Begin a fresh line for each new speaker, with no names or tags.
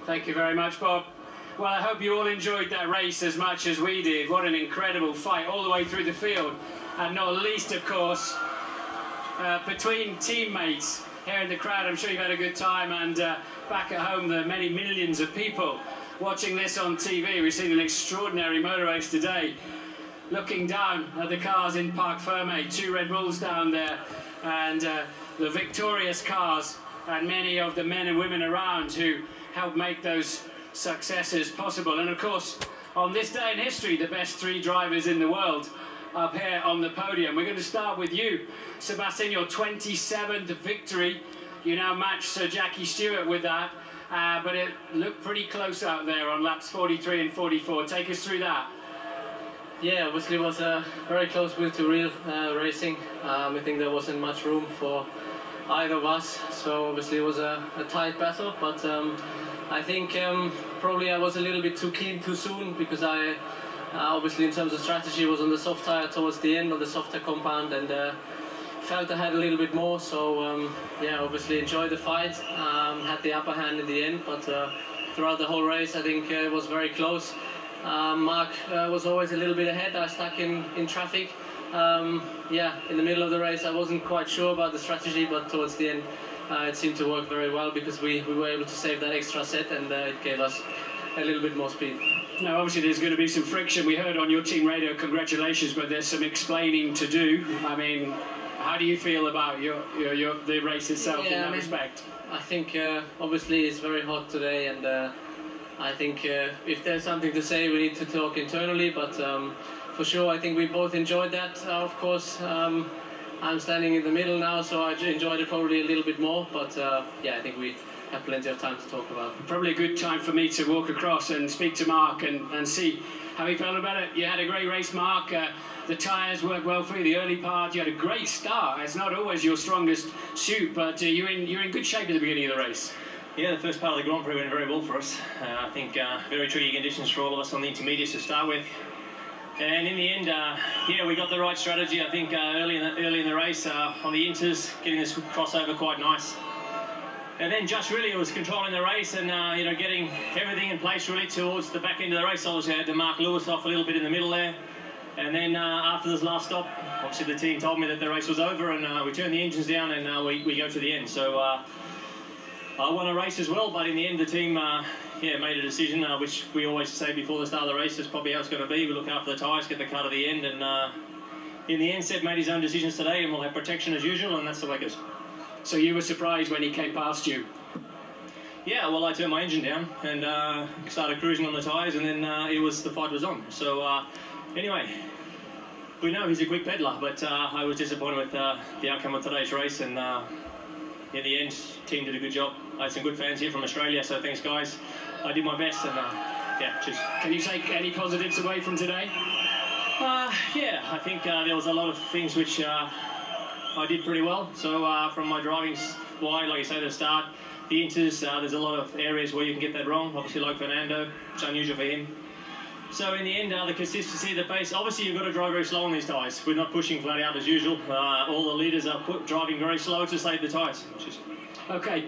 Thank you very much, Bob. Well, I hope you all enjoyed that race as much as we did. What an incredible fight all the way through the field. And not least, of course, between teammates here in the crowd. I'm sure you've had a good time, and back at home, the many millions of people watching this on TV. We've seen an extraordinary motor race today. Looking down at the cars in Parc Fermé, 2 Red Bulls down there, and the victorious cars, and many of the men and women around who helped make those successes possible. And of course, on this day in history, the best 3 drivers in the world up here on the podium. We're going to start with you, Sebastian, your 27th victory. You now match Sir Jackie Stewart with that, but it looked pretty close out there on laps 43 and 44. Take us through that.
Yeah, obviously it was a very close wheel-to-wheel racing. I think there wasn't much room for either of us, so obviously it was a tight battle, but I think probably I was a little bit too keen too soon, because I obviously in terms of strategy was on the soft tyre towards the end of the softer compound, and felt I had a little bit more, so yeah, obviously enjoyed the fight, had the upper hand in the end, but throughout the whole race I think it was very close. Mark was always a little bit ahead. I stuck in traffic. Yeah, in the middle of the race I wasn't quite sure about the strategy, but towards the end it seemed to work very well, because we were able to save that extra set, and it gave us a little bit more speed.
Now obviously there's going to be some friction. We heard on your team radio, congratulations, but there's some explaining to do. I mean, how do you feel about the race itself in that respect?
I think obviously it's very hot today, and I think if there's something to say, we need to talk internally, but for sure I think we both enjoyed that. Of course, I'm standing in the middle now, so I enjoyed it probably a little bit more, but yeah, I think we have plenty of time to talk about.
Probably a good time for me to walk across and speak to Mark and see how he felt about it. You had a great race, Mark. The tyres worked well for you, the early part. You had a great start. It's not always your strongest suit, but you're in good shape at the beginning of the race.
Yeah, the first part of the Grand Prix went very well for us. I think very tricky conditions for all of us on the intermediates to start with. And in the end, yeah, we got the right strategy. I think early in the race on the inters, getting this crossover quite nice. And then just really it was controlling the race and you know, getting everything in place really towards the back end of the race. Obviously I had to mark Lewis off a little bit in the middle there. And then after this last stop, obviously the team told me that the race was over, and we turned the engines down, and we go to the end. So I won a race as well, but in the end the team yeah, made a decision, which we always say before the start of the race is probably how it's going to be. We look after the tyres, get the car to the end, and in the end Seb made his own decisions today, and we'll have protection as usual, and that's the way it goes.
So you were surprised when he came past you?
Yeah, well I turned my engine down and started cruising on the tyres, and then the fight was on. So anyway, we know he's a quick peddler, but I was disappointed with the outcome of today's race, and in the end, team did a good job. I had some good fans here from Australia, so thanks guys. I did my best, and yeah, cheers.
Can you take any positives away from today?
Yeah, I think there was a lot of things which I did pretty well. So from my driving wide, like I say, the start, the inters, there's a lot of areas where you can get that wrong, obviously like Fernando, it's unusual for him. So in the end, the consistency, the pace, obviously you've got to drive very slow on these tyres. We're not pushing flat out as usual. All the leaders are driving very slow to save the tyres.
Okay,